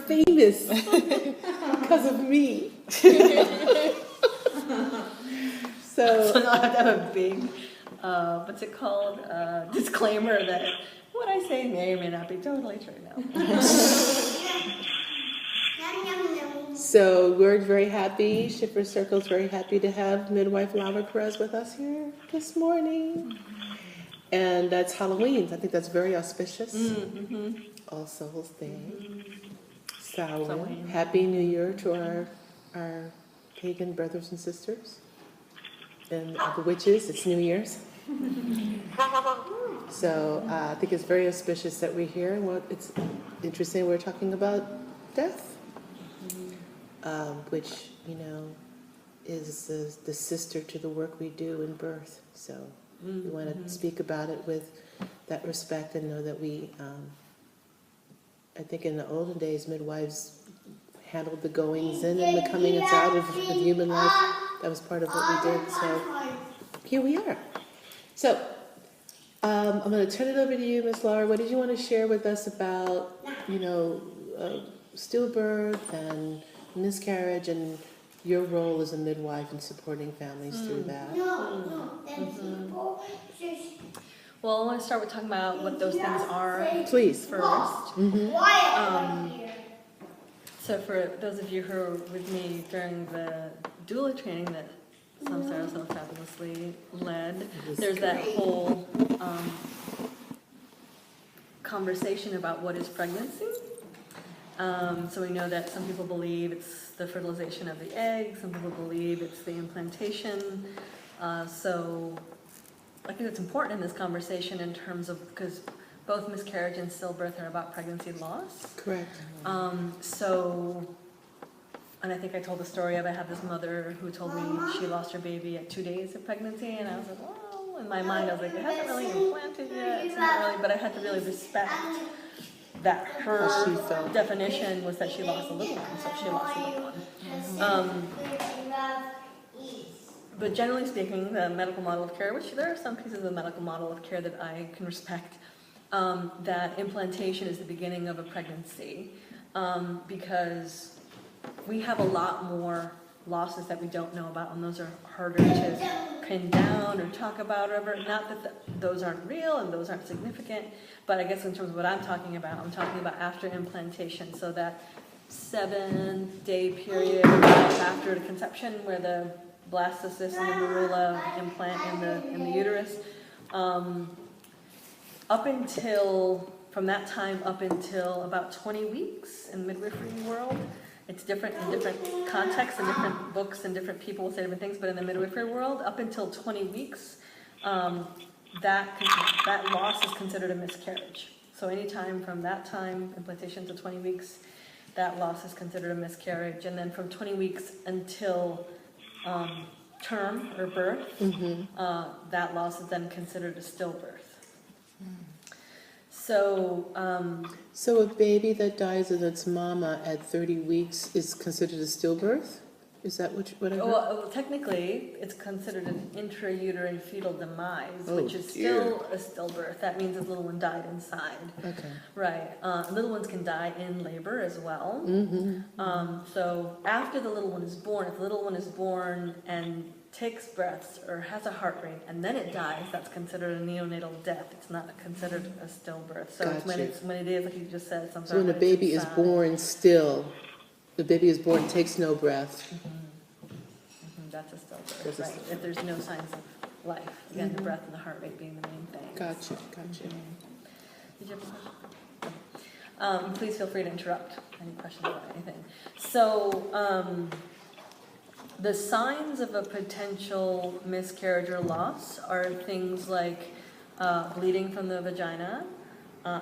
famous because of me. So now I have to have a big, what's it called, disclaimer that what I say may or may not be totally true now. So we're very happy, Shiphrahs Circle is very happy to have midwife Laura Perez with us here this morning. And that's Halloween. I think that's very auspicious. Mm-hmm. All Souls Day. Samsarah. Happy New Year to our pagan brothers and sisters. And the witches, it's New Year's. So I think it's very auspicious that we're here. Well, it's interesting we're talking about death, which, you know, is the sister to the work we do in birth. So we want to speak about it with that respect and know that we, I think in the olden days, midwives handled the goings in and the comings out of human life. That was part of what we did. So here we are. So I'm going to turn it over to you, Miss Laura. What did you want to share with us about, you know, stillbirth and miscarriage and your role as a midwife in supporting families through that? Well, I want to start with talking about what those things are. Please. First. So for those of you who were with me during the doula training that Samsarah so fabulously led, there's that whole conversation about what is pregnancy. So we know that some people believe it's the fertilization of the egg, some people believe it's the implantation. So I think it's important in this conversation in terms of, because both miscarriage and stillbirth are about pregnancy loss. Correct. And I think I told the story of I have this mother who told me she lost her baby at 2 days of pregnancy, and I was like, well, in my mind I was like, it hasn't really implanted yet, it's not really, but I had to really respect that her definition was that she lost a little one, so she lost a little one. But generally speaking, the medical model of care, which there are some pieces of the medical model of care that I can respect, that implantation is the beginning of a pregnancy, because we have a lot more losses that we don't know about, and those are harder to pin down or talk about, or whatever. Not that those aren't real and those aren't significant, but I guess in terms of what I'm talking about after implantation, so that 7-day period after the conception where the blastocyst and the marula implant in the uterus, from that time up until about 20 weeks in the midwifery world. It's different in different contexts and different books and different people will say different things, but in the midwifery world, up until 20 weeks, that loss is considered a miscarriage. So anytime from that time, implantation to 20 weeks, that loss is considered a miscarriage. And then from 20 weeks until term or birth, that loss is then considered a stillbirth. So a baby that dies of its mama at 30 weeks is considered a stillbirth? Is that what I heard? Well, technically, it's considered an intrauterine fetal demise, which is still a stillbirth. That means the little one died inside. Okay. Right. Little ones can die in labor as well. So after the little one is born, if the little one is born and takes breaths or has a heart rate and then it dies, that's considered a neonatal death. It's not considered a stillbirth. So it's when it is, like you just said, sometimes. So when a baby is born still, the baby is born, takes no breath. That's a stillbirth, right? If there's no signs of life. Again, the breath and the heart rate being the main thing. Gotcha. Did you have a question? Please feel free to interrupt any questions about anything. So, the signs of a potential miscarriage or loss are things like bleeding from the vagina.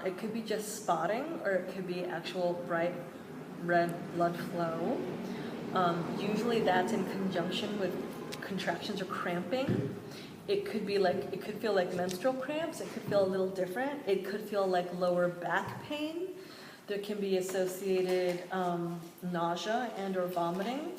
It could be just spotting, or it could be actual bright red blood flow. Usually that's in conjunction with contractions or cramping. It could feel like menstrual cramps. It could feel a little different. It could feel like lower back pain. There can be associated nausea and or vomiting.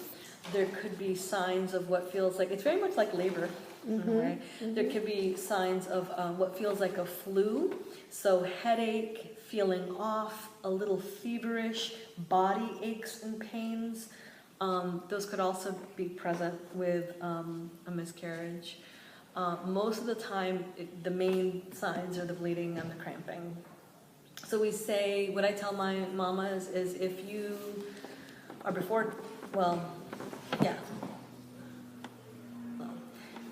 There could be signs of what feels like, it's very much like labor. Right? There could be signs of what feels like a flu. So headache, feeling off, a little feverish, body aches and pains. Those could also be present with a miscarriage. Most of the time, the main signs are the bleeding and the cramping. So we say, what I tell my mamas is if you are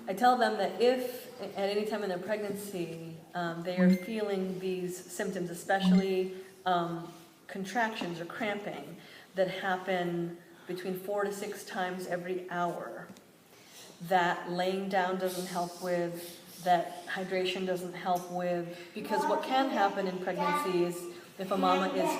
I tell them that if at any time in their pregnancy they are feeling these symptoms, especially contractions or cramping that happen between 4 to 6 times every hour, that laying down doesn't help with, that hydration doesn't help with, because what can happen in pregnancy is if a mama is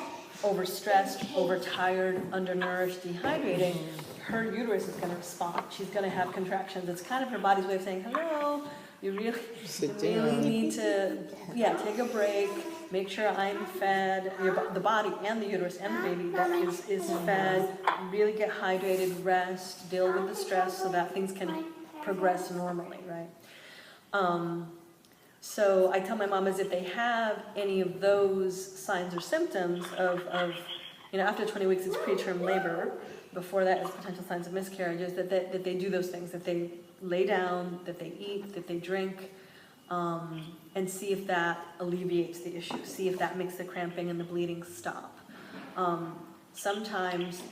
overstressed, overtired, undernourished, dehydrated, her uterus is going to respond. She's going to have contractions. It's kind of her body's way of saying, hello, you really need to take a break, make sure I'm fed, the body and the uterus and the baby that is fed, really get hydrated, rest, deal with the stress so that things can progress normally, right? So I tell my mamas if they have any of those signs or symptoms of after 20 weeks it's preterm labor, before that is potential signs of miscarriages, that they do those things, that they lay down, that they eat, that they drink, and see if that alleviates the issue, see if that makes the cramping and the bleeding stop. Sometimes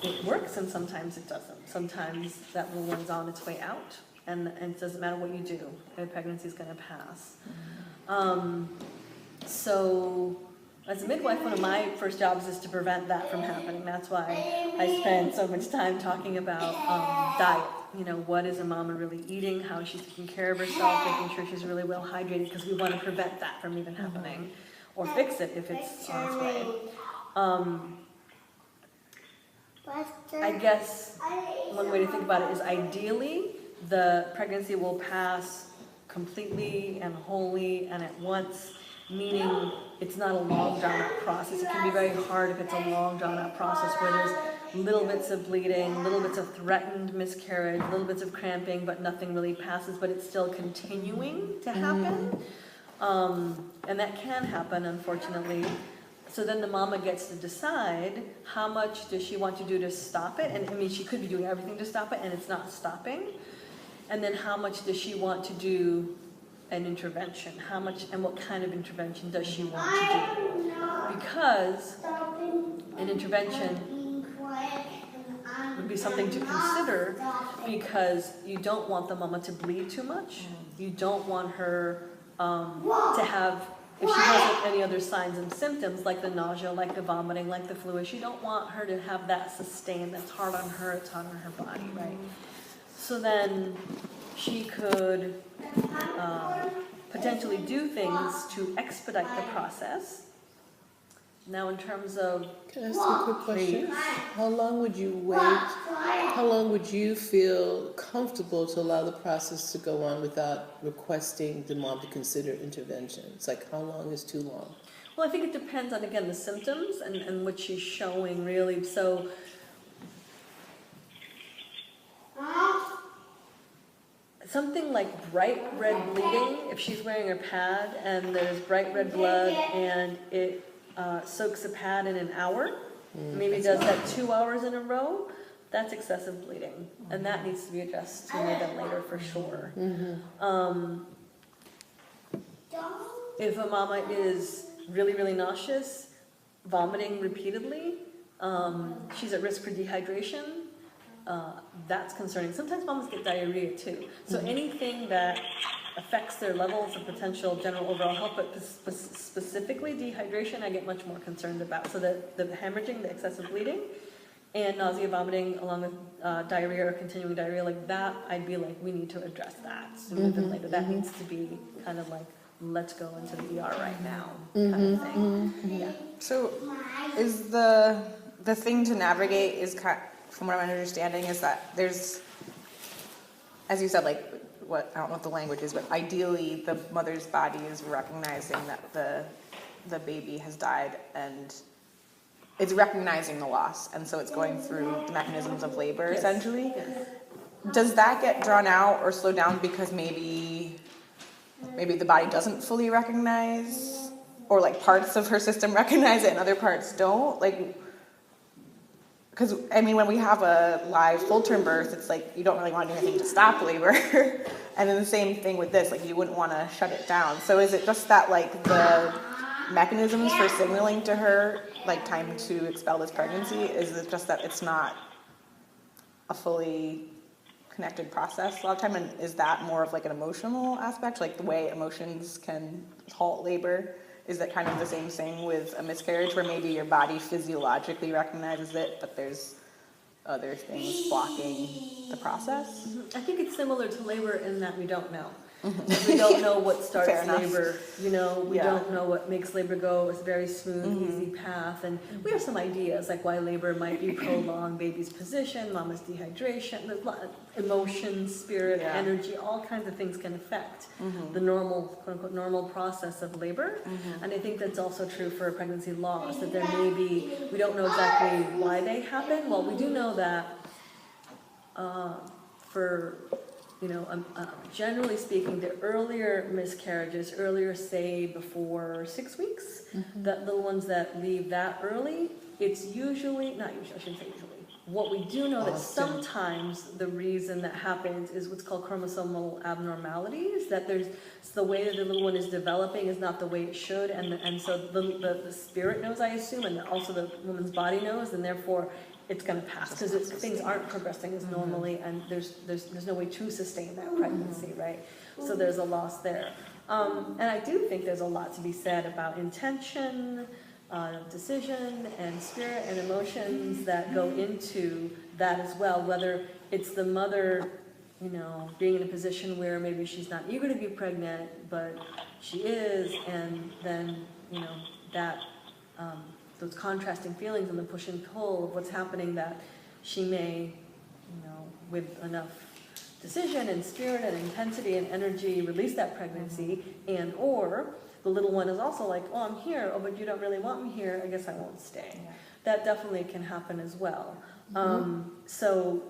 it works and sometimes it doesn't. Sometimes that little one's on its way out, and it doesn't matter what you do, the pregnancy is going to pass. So as a midwife, one of my first jobs is to prevent that from happening. That's why I spend so much time talking about diet. What is a mama really eating? How is she taking care of herself? Making sure she's really well hydrated, because we want to prevent that from even happening, or fix it if it's on its way. I guess one way to think about it is ideally the pregnancy will pass completely and wholly and at once, meaning it's not a long drawn out process. It can be very hard if it's a long drawn out process where there's little bits of bleeding, little bits of threatened miscarriage, little bits of cramping, but nothing really passes, but it's still continuing to happen. And that can happen, unfortunately. So then the mama gets to decide how much does she want to do to stop it. And I mean, she could be doing everything to stop it and it's not stopping. And then how much does she want to do an intervention? How much and what kind of intervention does she want to do? Because an intervention would be something to consider, because you don't want the mama to bleed too much. You don't want her to have, if she has any other signs and symptoms like the nausea, like the vomiting, like the fluids, you don't want her to have that sustained. That's hard on her, it's hard on her body, right? So then she could potentially do things to expedite the process. Now in terms of... Can I ask you a quick question? How long would you wait? How long would you feel comfortable to allow the process to go on without requesting the mom to consider intervention? It's like, how long is too long? Well, I think it depends on, again, the symptoms and what she's showing, really. So something like bright red bleeding, if she's wearing her pad and there's bright red blood and it soaks a pad in an hour, maybe does that 2 hours in a row, that's excessive bleeding. And that needs to be addressed sooner than later for sure. If a mama is really, really nauseous, vomiting repeatedly, she's at risk for dehydration, that's concerning. Sometimes mamas get diarrhea too. So anything that affects their levels of potential general overall health, but specifically dehydration, I get much more concerned about. So the hemorrhaging, the excessive bleeding, and nausea, vomiting, along with diarrhea or continuing diarrhea, like that, I'd be like, we need to address that sooner than later. That needs to be kind of like, let's go into the ER right now, kind of thing. Yeah. So, is the thing to navigate is from what I'm understanding is that there's, as you said, like, what I don't know what the language is, but ideally the mother's body is recognizing that the baby has died and it's recognizing the loss, and so it's going through the mechanisms of labor, essentially. Yes. Does that get drawn out or slowed down because maybe the body doesn't fully recognize or like parts of her system recognize it and other parts don't, like, because I mean when we have a live full-term birth, it's like you don't really want to do anything to stop labor. And then the same thing with this, like you wouldn't want to shut it down. So is it just that like the mechanisms for signaling to her like time to expel this pregnancy, is it just that it's not a fully connected process a lot of time, and is that more of like an emotional aspect, like the way emotions can halt labor? Is that kind of the same thing with a miscarriage, where maybe your body physiologically recognizes it, but there's other things blocking the process? I think it's similar to labor in that we don't know. We don't know what starts labor, you know, we don't know what makes labor go. It's a very smooth, easy path. And we have some ideas like why labor might be prolonged, baby's position, mama's dehydration, there's a lot of emotions, spirit, energy, all kinds of things can affect the normal, quote unquote, normal process of labor. And I think that's also true for pregnancy loss, that there may be, we don't know exactly why they happen. Well, we do know that for, you know, generally speaking, the earlier miscarriages, earlier say before 6 weeks, the little ones that leave that early, it's usually, not usually, I shouldn't say usually. What we do know that sometimes the reason that happens is what's called chromosomal abnormalities, that there's the way that the little one is developing is not the way it should, and so the spirit knows, I assume, and also the woman's body knows, and therefore it's going to pass because things aren't progressing as normally, and there's no way to sustain that pregnancy, right? So there's a loss there. And I do think there's a lot to be said about intention, decision, and spirit and emotions that go into that as well, whether it's the mother, you know, being in a position where maybe she's not eager to be pregnant, but she is, and then, you know, that those contrasting feelings and the push and pull of what's happening, that she may, you know, with enough decision and spirit and intensity and energy release that pregnancy, and or the little one is also like, oh, I'm here, oh, but you don't really want me here, I guess I won't stay. That definitely can happen as well. So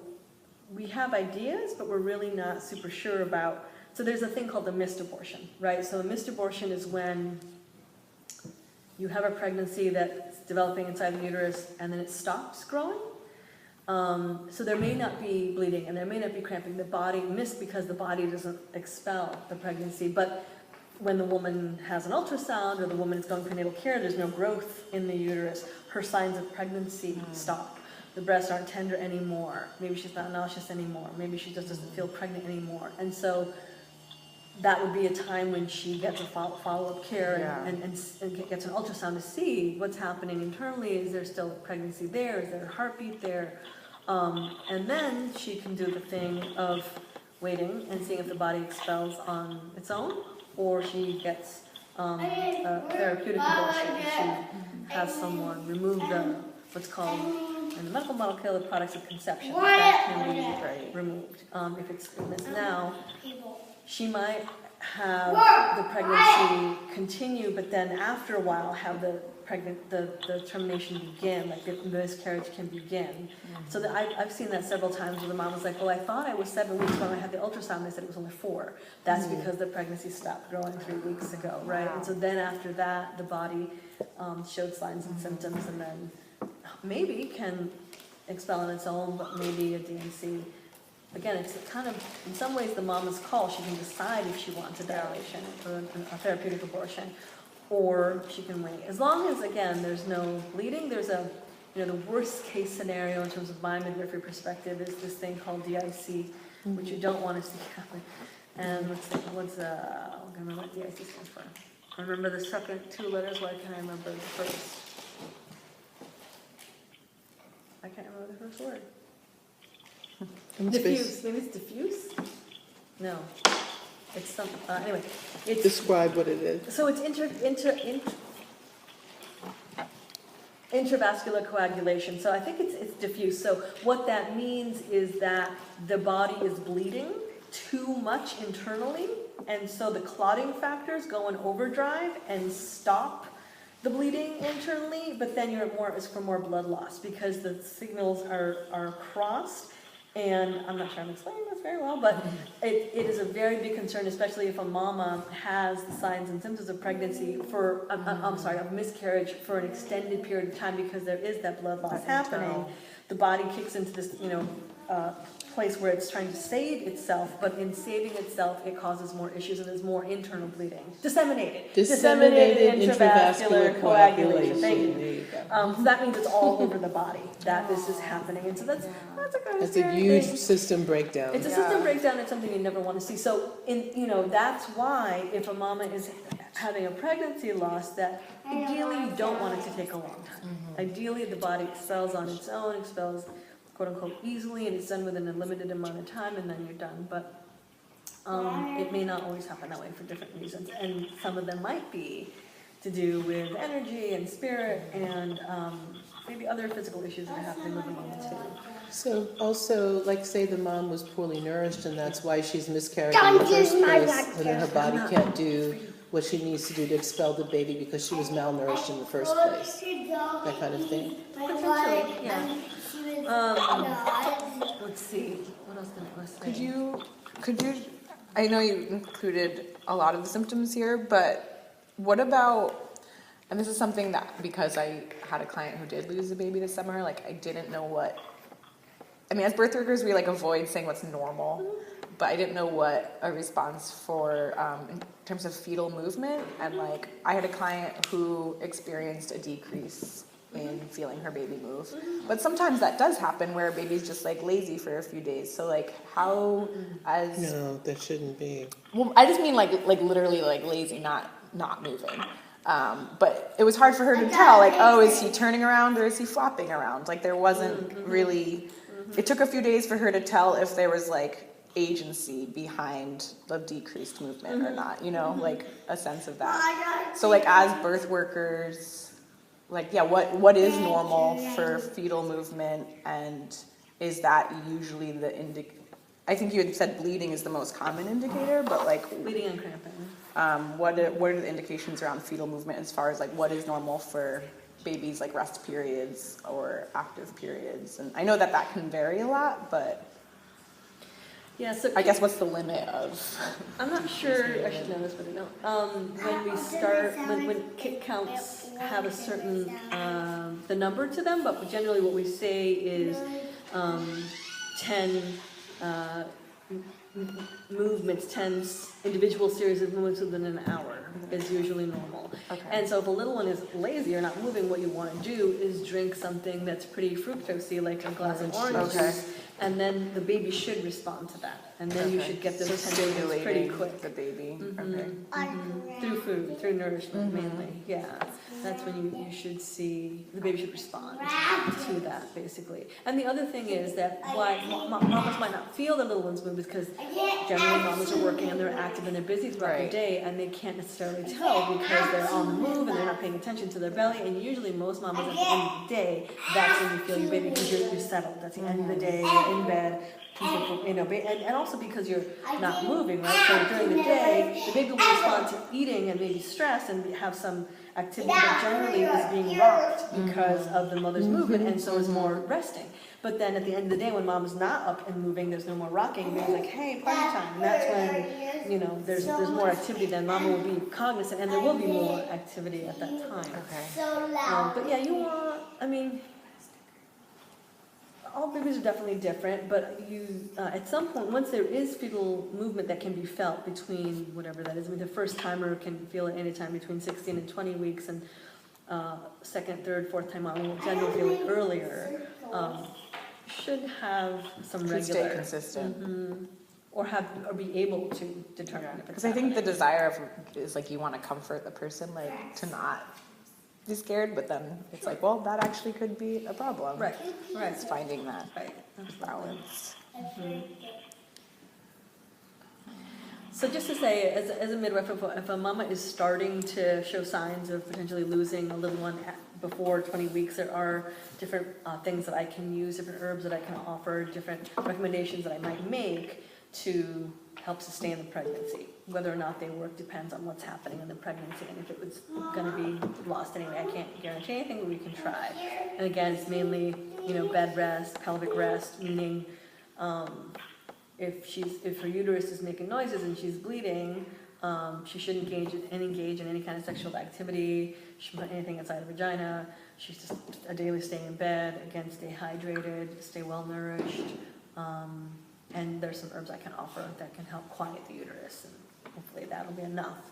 we have ideas, but we're really not super sure about, so there's a thing called the missed abortion, right? So a missed abortion is when you have a pregnancy that's developing inside the uterus and then it stops growing. So there may not be bleeding and there may not be cramping. The body missed because the body doesn't expel the pregnancy. But when the woman has an ultrasound or the woman is going prenatal care, there's no growth in the uterus. Her signs of pregnancy stop. The breasts aren't tender anymore. Maybe she's not nauseous anymore. Maybe she just doesn't feel pregnant anymore. And so that would be a time when she gets a follow-up care and gets an ultrasound to see what's happening internally. Is there still pregnancy there? Is there a heartbeat there? And then she can do the thing of waiting and seeing if the body expels on its own, or she gets a therapeutic abortion. She has someone remove what's called, in the medical model, kill the products of conception. That can be removed. If it's missed now, she might have the pregnancy continue, but then after a while have the termination begin, like the miscarriage can begin. So that I've seen that several times where the mom was like, well, I thought I was 7 weeks when I had the ultrasound. They said it was only 4. That's because the pregnancy stopped growing 3 weeks ago, right? And so then after that, the body showed signs and symptoms, and then maybe can expel on its own, but maybe a DNC. Again, it's kind of, in some ways, the mama's call. She can decide if she wants a dilation or a therapeutic abortion, or she can wait. As long as, again, there's no bleeding, there's a, you know, the worst case scenario in terms of my midwifery perspective is this thing called DIC, which you don't want to see happen. And I'm going to remember what DIC stands for. I remember the second 2 letters, why can't I remember the first? I can't remember the first word. Diffuse. Maybe it's diffuse? No. It's some, anyway. It's, Describe what it is. so it's intravascular coagulation. So I think it's diffuse. So what that means is that the body is bleeding too much internally, and so the clotting factors go in overdrive and stop the bleeding internally, but then it's for more blood loss because the signals are crossed. And I'm not sure I'm explaining this very well, but it is a very big concern, especially if a mama has the signs and symptoms of pregnancy of miscarriage for an extended period of time, because there is that blood loss happening. The body kicks into this, place where it's trying to save itself, but in saving itself, it causes more issues and there's more internal bleeding. Disseminated intravascular coagulation. Thank you. There you go. So that means it's all over the body that this is happening, and so that's a kind of That's a scary huge thing. system breakdown. It's a system breakdown. It's something you never want to see. So, that's why if a mama is having a pregnancy loss, that ideally you don't want it to take a long time. Ideally, the body expels on its own, expels quote unquote easily, and it's done within a limited amount of time, and then you're done. But it may not always happen that way for different reasons, and some of them might be to do with energy and spirit and maybe other physical issues that are happening with the mom too. So also, like say the mom was poorly nourished and that's why she's miscarried in the first place, and then her body can't do what she needs to do to expel the baby because she was malnourished in the first place. That kind of thing. Potentially, yeah. Let's see. What else did I say? Could you, I know you included a lot of the symptoms here, but what about, and this is something that, because I had a client who did lose a baby this summer, I didn't know what, as birth workers, we avoid saying what's normal, but I didn't know what a response for, in terms of fetal movement, and I had a client who experienced a decrease in feeling her baby move. But sometimes that does happen where a baby's just lazy for a few days. So how as No, that shouldn't be. well, I just mean literally lazy, not moving. But it was hard for her to tell is he turning around or is he flopping around? There wasn't really. It took a few days for her to tell if there was agency behind the decreased movement or not. A sense of that. So as birth workers. What is normal for fetal movement, and is that usually the I think you had said bleeding is the most common indicator, but Bleeding and cramping. what are the indications around fetal movement as far as what is normal for babies, rest periods or active periods? And I know that can vary a lot, but yeah. So I guess what's the limit of? I'm not sure. I should know this, but I don't. When we start, when kick counts have a certain the number to them, but generally what we say is 10 movements, 10 individual series of movements within an hour is usually normal. Okay. And so if a little one is lazy or not moving, what you want to do is drink something that's pretty fructosy, like a glass of orange juice, and then the baby should respond to that. And then you should get those 10 movements pretty quick. The baby. Through food, through nourishment mainly, yeah. That's when you should see, the baby should respond to that, basically. And the other thing is that why mamas might not feel their little ones move is because generally mamas are working and they're active and they're busy throughout the day, and they can't necessarily tell because they're on the move and they're not paying attention to their belly. And usually most mamas at the end of the day, that's when you feel your baby because you're settled. That's the end of the day, you're in bed. And also because you're not moving, right? So during the day, the baby will respond to eating and maybe stress and have some activity that generally is being rocked because of the mother's movement, and so is more resting. But then at the end of the day, when mom's not up and moving, there's no more rocking. Baby's hey, party time. And that's when, there's more activity. Then mama will be cognizant, and there will be more activity at that time. Okay. But yeah, you want, all babies are definitely different, but you, at some point, once there is fetal movement that can be felt between whatever that is, the first timer can feel it anytime between 16 and 20 weeks, and second, third, fourth time on will generally feel it earlier, should have some regular. Stay consistent. Or be able to determine if it's because I think the desire is you want to comfort the person, to not be scared, but then it's that actually could be a problem. Right. It's finding that balance. balance. So just to say, as a midwife, if a mama is starting to show signs of potentially losing a little one before 20 weeks, there are different things that I can use, different herbs that I can offer, different recommendations that I might make to help sustain the pregnancy. Whether or not they work depends on what's happening in the pregnancy, and if it was going to be lost anyway. I can't guarantee anything, but we can try. And again, it's mainly, bed rest, pelvic rest, meaning If her uterus is making noises and she's bleeding, she shouldn't engage in any kind of sexual activity. She shouldn't put anything inside the vagina. She's just daily stay in bed. Again, stay hydrated, stay well nourished. And there's some herbs I can offer that can help quiet the uterus, and hopefully that'll be enough.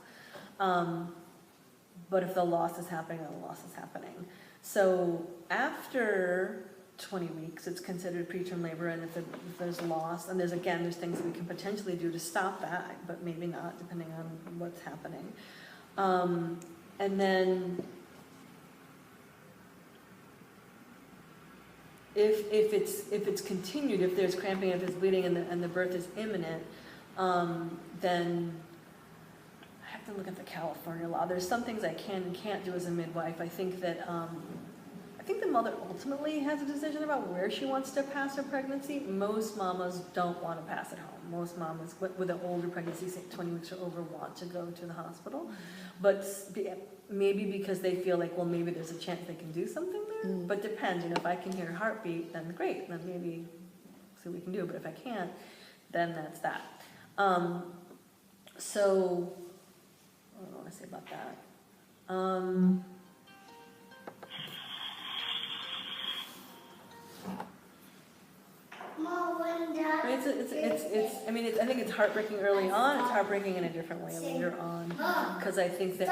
But if the loss is happening, then the loss is happening. So after 20 weeks, it's considered preterm labor, and if there's loss, and there's things that we can potentially do to stop that, but maybe not, depending on what's happening. And then if it's continued, if there's cramping, if it's bleeding, and the birth is imminent, then I have to look at the California law. There's some things I can and can't do as a midwife. I think that the mother ultimately has a decision about where she wants to pass her pregnancy. Most mamas don't want to pass at home. Most mamas with an older pregnancy, say 20 weeks or over, want to go to the hospital. But maybe because they feel like, well, maybe there's a chance they can do something there. But depends. If I can hear her heartbeat, then great. Then maybe see what we can do. But if I can't, then that's that. So what do I want to say about that? I think it's heartbreaking early on. It's heartbreaking in a different way later on, because I think that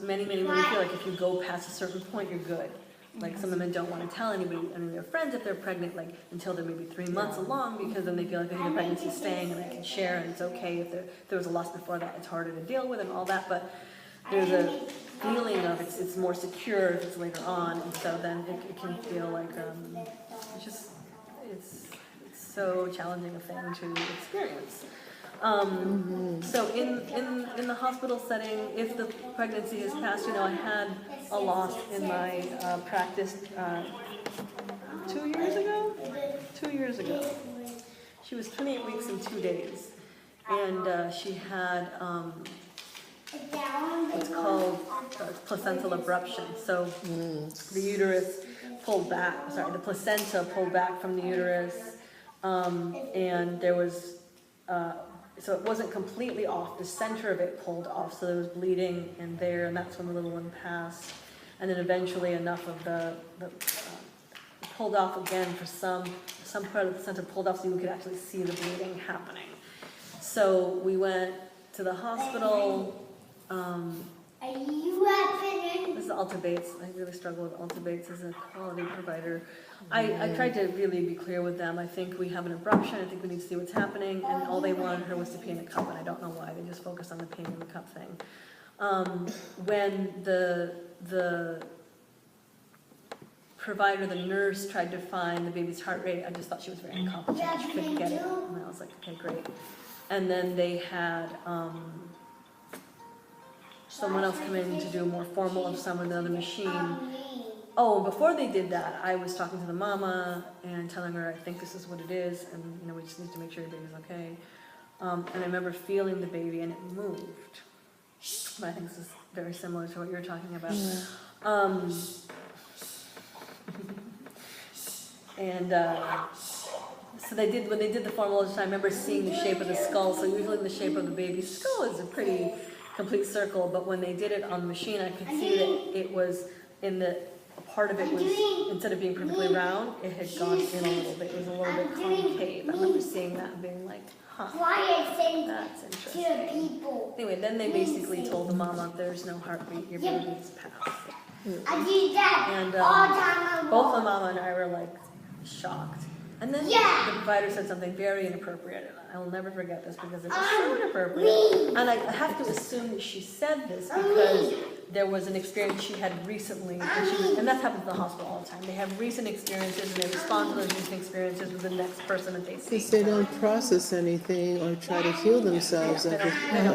many women feel like if you go past a certain point, you're good. Like some women don't want to tell anybody, their friends if they're pregnant, like until they're maybe 3 months along, because then they feel like the pregnancy's staying and they can share, and it's okay if there was a loss before that. It's harder to deal with and all that, but there's a feeling of it's more secure if it's later on, and so then it can feel like it's so challenging a thing to experience. So in the hospital setting, if the pregnancy has passed, I had a loss in my practice 2 years ago. 2 years ago, she was 28 weeks and 2 days, and she had what's called placental abruption. So the uterus pulled back. The placenta pulled back from the uterus. And there was, so it wasn't completely off, the center of it pulled off, so there was bleeding in there, and that's when the little one passed. And then eventually enough of the pulled off again for some part of the placenta pulled off so you could actually see the bleeding happening. So we went to the hospital. This is Altabates. I really struggle with Altabates as a quality provider. I tried to really be clear with them. I think we have an abruption. I think we need to see what's happening. And all they wanted her was to pee in a cup, and I don't know why. They just focused on the peeing in the cup thing. When the provider, the nurse, tried to find the baby's heart rate, I just thought she was very incompetent. She couldn't get it. And I was like, okay, great. And then they had someone else come in to do a more formal of someone on the machine. Oh, before they did that, I was talking to the mama and telling her, I think this is what it is, and we just need to make sure your baby's okay. And I remember feeling the baby, and it moved. But I think this is very similar to what you're talking about. So when they did the formal ultrasound, I remember seeing the shape of the skull. So usually the shape of the baby's skull is a pretty complete circle, but when they did it on the machine, I could see that it was part of it was, instead of being perfectly round, it had gone in a little bit. It was a little bit concave. I remember seeing that and being like, that's interesting. Anyway, then they basically told the mama, there's no heartbeat, your baby's passed. And both the mama and I were like shocked. And then the provider said something very inappropriate, and I will never forget this because it was so inappropriate. And I have to assume that she said this because there was an experience she had recently, and that's happened to the hospital all the time. They have recent experiences, and they respond to those recent experiences with the next person that they see. Because they don't process anything or try to heal themselves. They don't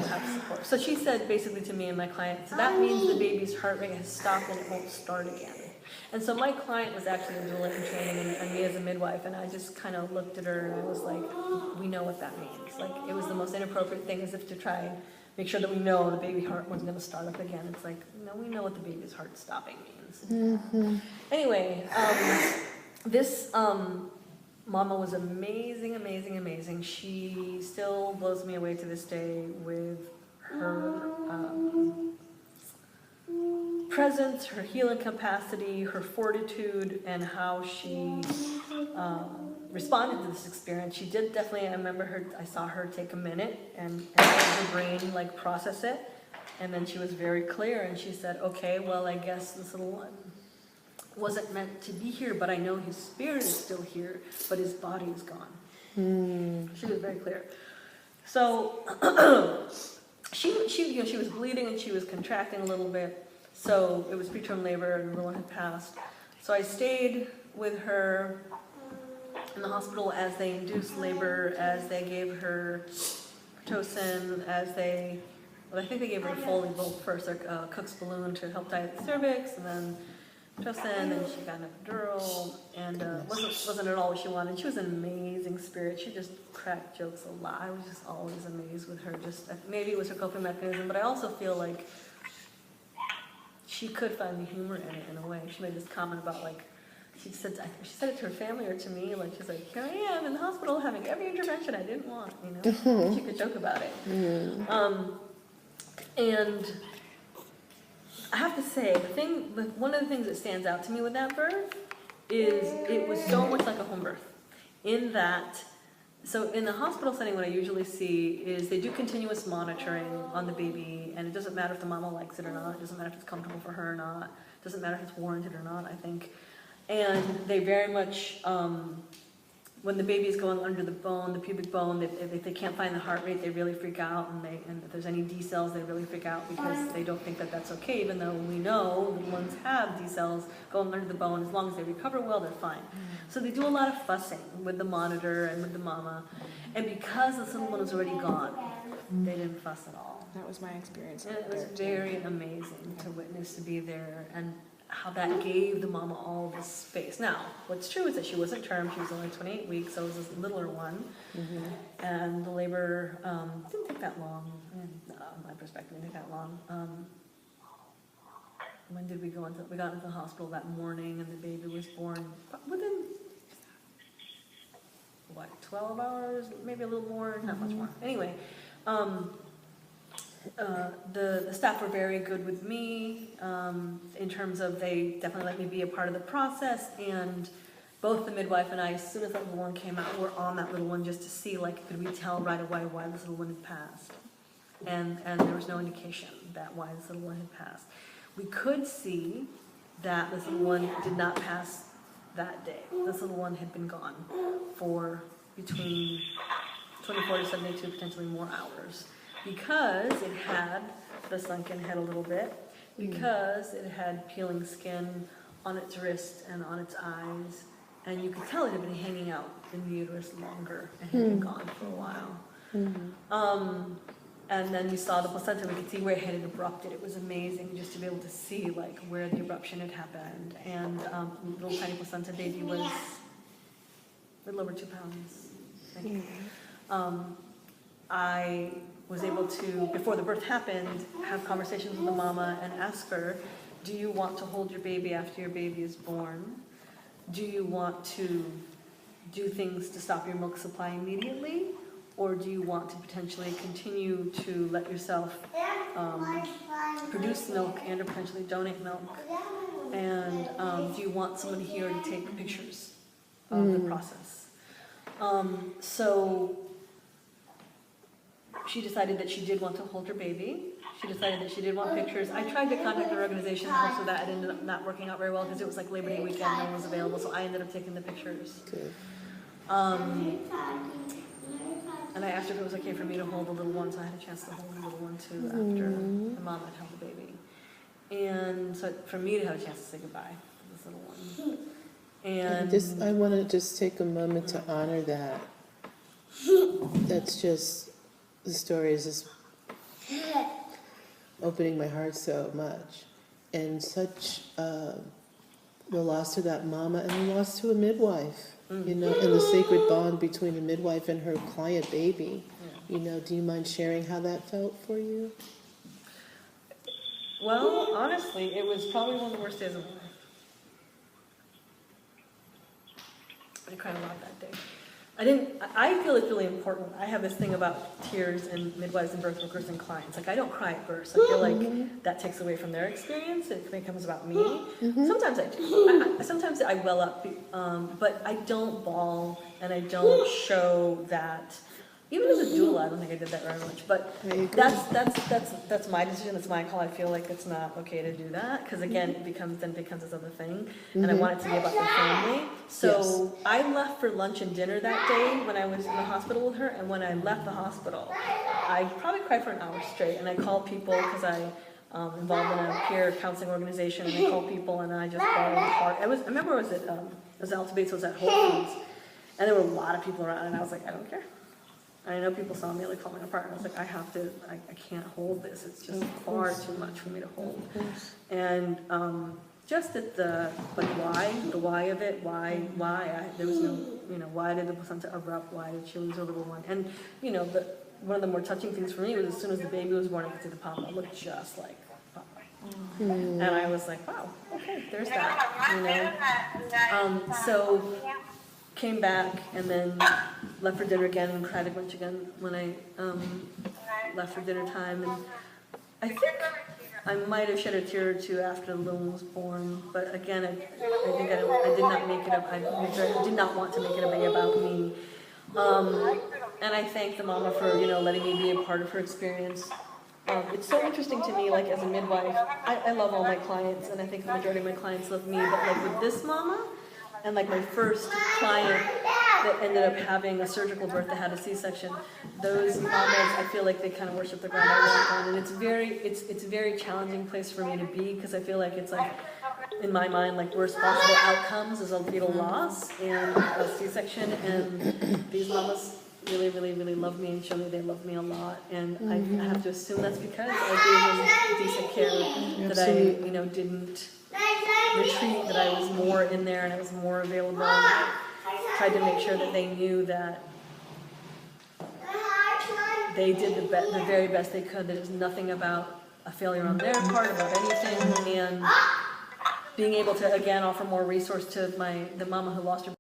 have support. So she said basically to me and my client, so that means the baby's heart rate has stopped and it won't start again. And so my client was actually a doula in training, and me as a midwife, and I just kind of looked at her and I was like, we know what that means. Like, it was the most inappropriate thing, as if to try and make sure that we know the baby heart wasn't going to start up again. It's like, no, we know what the baby's heart stopping means. Anyway, Mama was amazing, amazing, amazing. She still blows me away to this day with her presence, her healing capacity, her fortitude, and how she responded to this experience. She did definitely, I saw her take a minute and let her brain like process it. And then she was very clear and she said, okay, well, I guess this little one wasn't meant to be here, but I know his spirit is still here, but his body is gone. She was very clear. So she was bleeding and she was contracting a little bit. So it was preterm labor and the little one had passed. So I stayed with her in the hospital as they induced labor, as they gave her Pitocin, I think they gave her a Foley bolt first, a Cook's balloon to help dilate the cervix, and then Pitocin, and she got an epidural, and wasn't at all what she wanted. She was an amazing spirit. She just cracked jokes a lot. I was just always amazed with her. Just maybe it was her coping mechanism, but I also feel like she could find the humor in it in a way. She made this comment about like, she said it to her family or to me, like she's like, here I am in the hospital having every intervention I didn't want, you know. She could joke about it. And I have to say, one of the things that stands out to me with that birth is it was so much like a home birth. In that, so in the hospital setting, what I usually see is they do continuous monitoring on the baby, and it doesn't matter if the mama likes it or not. It doesn't matter if it's comfortable for her or not. It doesn't matter if it's warranted or not, I think. And they very much, when the baby is going under the bone, the pubic bone, if they can't find the heart rate, they really freak out, and if there's any D cells, they really freak out because they don't think that that's okay, even though we know the ones have D cells going under the bone. As long as they recover well, they're fine. So they do a lot of fussing with the monitor and with the mama, and because this little one was already gone, they didn't fuss at all. That was my experience. And it was very amazing to witness, to be there, and how that gave the mama all this space. Now, what's true is that she wasn't term. She was only 28 weeks, so it was this littler one. And the labor didn't take that long. My perspective, didn't take that long. When did we go into? We got into the hospital that morning, and the baby was born within 12 hours, maybe a little more, not much more. Anyway, the staff were very good with me in terms of they definitely let me be a part of the process, and both the midwife and I, as soon as that little one came out, were on that little one just to see, like, could we tell right away why this little one had passed, and there was no indication that why this little one had passed. We could see that this little one did not pass that day. This little one had been gone for between 24 to 72, potentially more hours, because it had the sunken head a little bit, because it had peeling skin on its wrist and on its eyes, and you could tell it had been hanging out in the uterus longer and had been gone for a while. And then you saw the placenta, we could see where it had erupted. It was amazing just to be able to see like where the eruption had happened. And little tiny placenta baby was a little over 2 pounds. I think. I was able to, before the birth happened, have conversations with the mama and ask her, do you want to hold your baby after your baby is born? Do you want to do things to stop your milk supply immediately? Or do you want to potentially continue to let yourself produce milk and or potentially donate milk? And do you want somebody here to take pictures of the process? So she decided that she did want to hold her baby. She decided that she did want pictures. I tried to contact her organization that helps with that. It ended up not working out very well because it was like Labor Day weekend, no one was available, so I ended up taking the pictures. Good. And I asked her if it was okay for me to hold the little one, so I had a chance to hold the little one too after the mom had held the baby. And so for me to have a chance to say goodbye to this little one. And I want to just take a moment to honor that. That's just, the story is just opening my heart so much. And such the loss to that mama and the loss to a midwife. You know, and the sacred bond between the midwife and her client baby. Yeah. You know, do you mind sharing how that felt for you? Well, honestly, it was probably one of the worst days of my life. I cried a lot that day. I feel it's really important. I have this thing about tears and midwives and birth workers and clients. Like, I don't cry at birth. I feel like that takes away from their experience. It becomes about me. Sometimes I do. Sometimes I well up, but I don't bawl and I don't show that. Even as a doula, I don't think I did that very much. But that's my decision. That's my call. I feel like it's not okay to do that because again, it becomes this other thing, and I want it to be about the family. So I left for lunch and dinner that day when I was in the hospital with her, and when I left the hospital, I probably cried for an hour straight. And I called people because I involved in a peer counseling organization, and I called people, and I just bawled hard. I remember it was Alta Bates, was at Whole Foods, and there were a lot of people around, and I was like, I don't care. I know people saw me like falling apart, and I was like, I can't hold this. It's just far too much for me to hold. And just at the why of it, there was no, why did the placenta erupt? Why did she lose her little one? And one of the more touching things for me was as soon as the baby was born, I could see the papa looked just like papa. And I was like, wow, okay, there's that, so came back and then left for dinner again and cried a bunch again when I left for dinner time. And I think I might have shed a tear or two after the little one was born, but again, I think I did not make it up. I did not want to make it a big about me. And I thank the mama for letting me be a part of her experience. It's so interesting to me, like as a midwife, I love all my clients, and I think the majority of my clients love me, but like with this mama, and like my first client that ended up having a surgical birth that had a C-section, those mamas, I feel like they kind of worship the ground I walk on, and it's a very challenging place for me to be because I feel like it's like, in my mind, like worst possible outcomes is a fetal loss and a C-section, and these mamas really, really, really love me and show me they love me a lot, and I have to assume that's because I gave them decent care, that I didn't retreat, that I was more in there and I was more available. I tried to make sure that they knew that they did the very best they could, that it was nothing about a failure on their part, about anything, and being able to again offer more resource to the mama who lost her